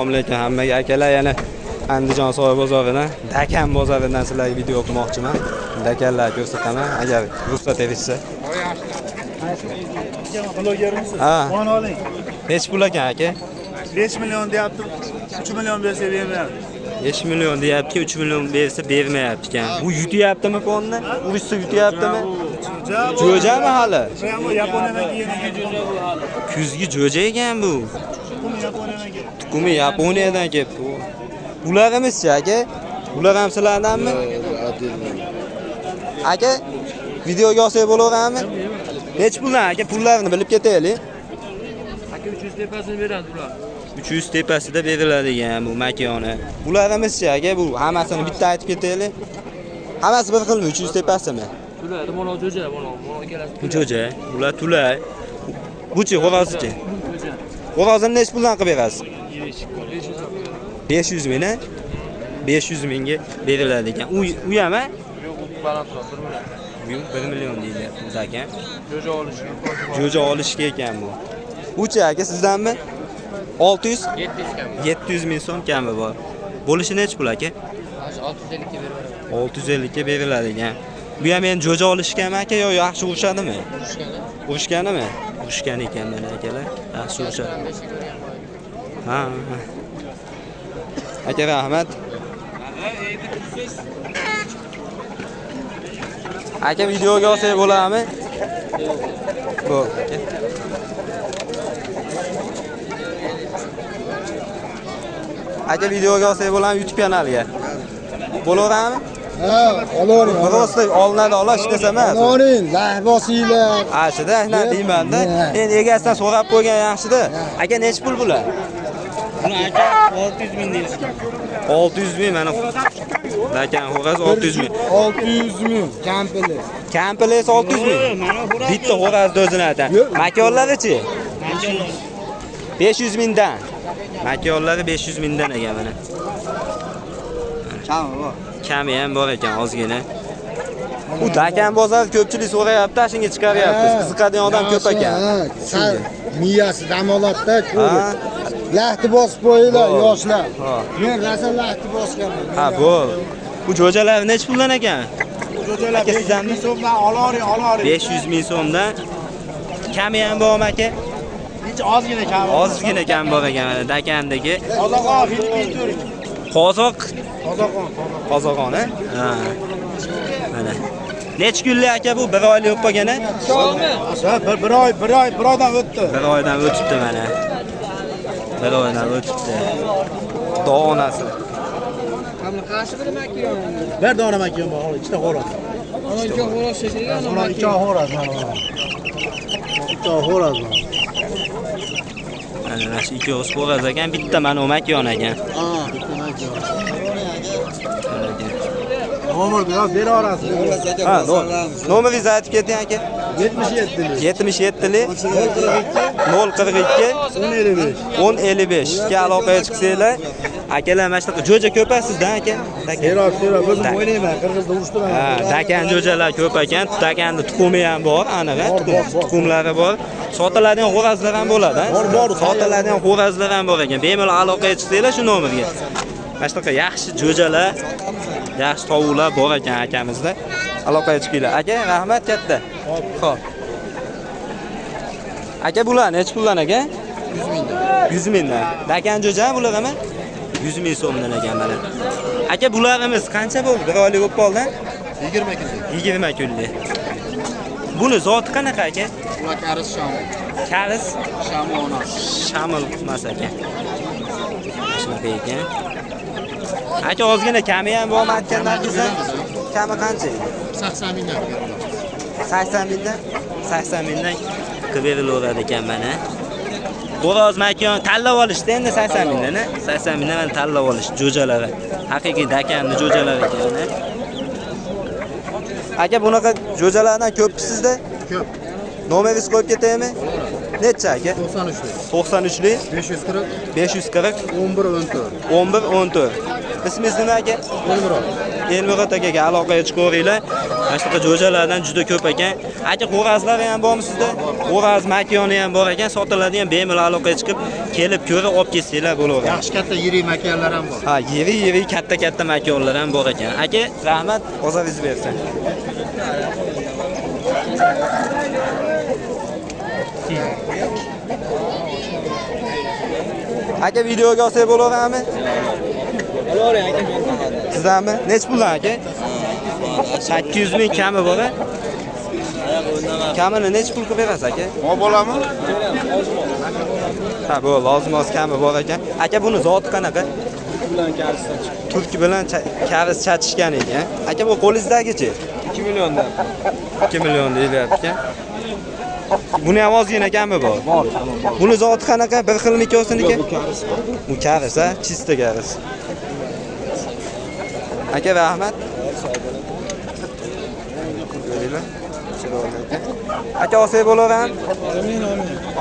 Assalomu hammaga akalar, yana Andijon soy bozoridan, Dakan bozoridan sizlarga video o'qimoqchiman. Dakanlar ko'rsataman, agar ruxsat berishsa. Blogermisiz? Ha. Qoni oling. Nech pul ekan aka? 5 million deyapti. 3 million bersa bermayapti. 5 million deyapti, 3 million bersa bermayapti ekan. Bu yutyaptimi fonni? Urishsa yutyaptimi? Jo'jami hali? Bu Yaponiyadan kelgan jo'ja bu hali. Kuzgi jo'ja ekan bu. Yaponiyadan kelgan. Tuxumi Yaponiyadan kelibdi. Bularimiz-chi aka? Bular ham sizlardanmi? Aka, videoga olsak bo'laveradimi? Nech puldan aka? Pullarini bilib ketaylik. Aka 300 tepasini beradi ular. 300 tepasida beriladigan bu makoni. Bularimiz-chi aka? Bu hammasini bitta aytib ketaylik. Hammasi bir xilmi? 300 tepasimi? Ular mana jo'ja, mana keladi. Bu jo'ja, bular tulay. Buchi xo'rozichi. Jo'ja. Xo'rozini nech puldan qilib berasiz? 500 ming. 500 mingga beriladigan. U ham a? Yo'q, u balandroq 1 million. 1 million deyapti ekan. Jo'ja olishga. Jo'ja olishga ekan bu. Uchi aka sizdanmi? 600 700 kam. 700 ming so'm kami bor. Bo'lishi nech pul aka? 650 ga beradi. 650 ga beriladigan. Bu ham men jo'ja olishganmi aka yo yaxshi urishadimi? Urishganimi? Urishgan ekan mana akalar. Yaxshi urishadi. Ha. Aka rahmat. Aka videoga olsak bo'ladimi? Bu. Aka videoga olsak bo'ladimi YouTube kanaliga? Bo'laveradimi? Ha, olavering. Ro'sta olinadi, hech narsa emas. Olavering, lahbosinglar. Ashida, nima deyman-da? Endi egasidan so'rab qo'ygan yaxshi-da. Aka nech pul bular? Buni aka 600 ming deysiz. 600 ming mana. Dakan xo'roz 600 ming. 600 ming kampili. Kampili 600 ming. Bitta xo'rozni o'zini aytan. Makonlari-chi? 500 mingdan. Makonlari 500 mingdan ekan mana. Kami bor. Kami ham bor ekan, ozgina. Bu Dakan bozor ko'pchilik so'rayapti, shunga chiqaryapmiz. Qiziqadigan odam ko'p ekan. Sal miyasi dam oladi-da, Ha. ko'rib. Lahti bosib qo'yinglar, yoshlar. Ha. Men rosa lahti bosganman. Ha, bo'l. Bu jo'jalar nech puldan ekan? Jo'jalar Aka, sizdanmi? 500 so'mdan olavering. 500 ming so'mdan. Kami ham bormi aka? Hech ozgina kam. Ozgina kam bor ekan mana Dakandagi. Qozoqon, Filippin turk. Qozoq, Qozoqon. Qozoqon a? Ha. Mana. Nech kunlik aka bu? 1 oylik bo'lib qolgan-a? Ha, bir oydan o'tdi. 1 oydan o'tibdi mana. 1 oydan o'tibdi. Donasi. Bir dona makon bor, ikkita xo'roz. Ana ikki xo'roz shekilli. Mana ikkita xo'roz mana. Ikkita xo'roz mana. Mana shu ikki o'z xo'roz ekan, bitta mana u makon ekan. Ha, bitta makon. Nomerni yoz, beraverasiz. Ha, nomeringizni aytib keting aka. 77 77lik 042 1055 ga aloqaga chiqsanglar, akalar mana shunaqa jo'ja ko'p sizda aka. Serob, biz o'ynayman, qirg'izda urushtiraman. Ha, Dakan jo'jalar ko'p ekan. Dakanning tuxumi ham bor, aniq, tuxumlari bor. Sotiladigan xo'razlar ham bo'ladi. Bor. Sotiladigan xo'razlar ham bor ekan. Bemalol aloqaga chiqsanglar shu nomerga. Mana shunaqa yaxshi jo'jalar, yaxshi tovuqlar bor ekan akamizda. Aloqaga chiqinglar. Aka, rahmat katta. Xo'p. Aka bular nech puldan aka? 100 mingdan. 100 mingdan. Dakan jo'ja bularmi? 100 ming so'mdan ekan mana. Aka bularimiz qancha bo'ldi? 1 oylik bo'lib qoldi? 20 kunlik. 20 kunlik. Buni zoti qanaqa aka? Ular karis shamil. Karis Shamil onasi. shamil emas ekan. Shunaqa ekan. Aka ozgina kami ham bormi aytgandan keyin? Kami qancha? 80 mingdan beriladi. 80 mingdan? 80 mingdan qilib berilaveradi ekan mana. Xo'roz makon tanlab olishdi endi 80 mingdan, 80 mingdan mana tanlab olish jo'jalari. Haqiqiy Dakanning jo'jalari ekan. Aka bunaqa jo'jalardan ko'p sizda? Ko'p. Nomeringiz qo'yib ketaymi? Necha aka? 93lik. 93lik 540 540 11 14. 11 14. Ismingiz nima aka? Elmurod. Elmurod akaga aloqaga chiqaveringlar. Mana shunaqa jo'jalardan juda ko'p ekan. Aka, xo'razlari ham bormi sizda? Xo'raz makoni ham bor ekan, sotiladigan, bemalol aloqaga chiqib, kelib ko'rib olib ketsanglar bo'laveradi. Yaxshi katta yirik makonlar ham bor. Ha, yeri katta makonlar ham bor ekan. Aka, rahmat, ozavingizni bersin. Aka, videoga olsak bo'laveradimi? Olavering aka. Sizlarmi? Nech puldan aka? 800 ming kami bor-a? Kamini nech pul qilib berasiz aka? O bo'ladimi? Ha, bu lozim kami bor ekan. Aka, buni zoti qanaqa? Turk bilan kavis chatishgan ekan. Aka, bu qo'lingizdagichi? 2 milliondan. 2 million deyilyapti ekan. Buni ham ozgina kami bor. Bor. Buni zoti qanaqa? Bir xilmi ikkosiniki? Bu kavis, ha? Chista kavis. Aka, rahmat. Ko'ringlar. Chiroyli aka. Aka, olsak bo'laveradimi?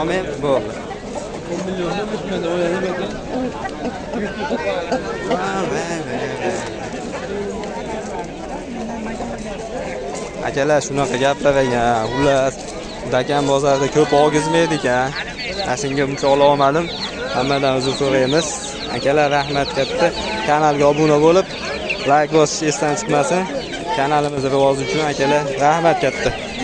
Amin. Bo'ldi. Akalar shunaqa gaplar ekan. Xullas, Dakan bozorida ko'p ogizmaydi ekan. Shunga uncha ola olmadim. Hammadan uzr so'raymiz. Akalar, rahmat katta. Kanalga obuna bo'lib, like bosish esdan chiqmasin. Kanalimiz rivoji uchun akalar, rahmat katta.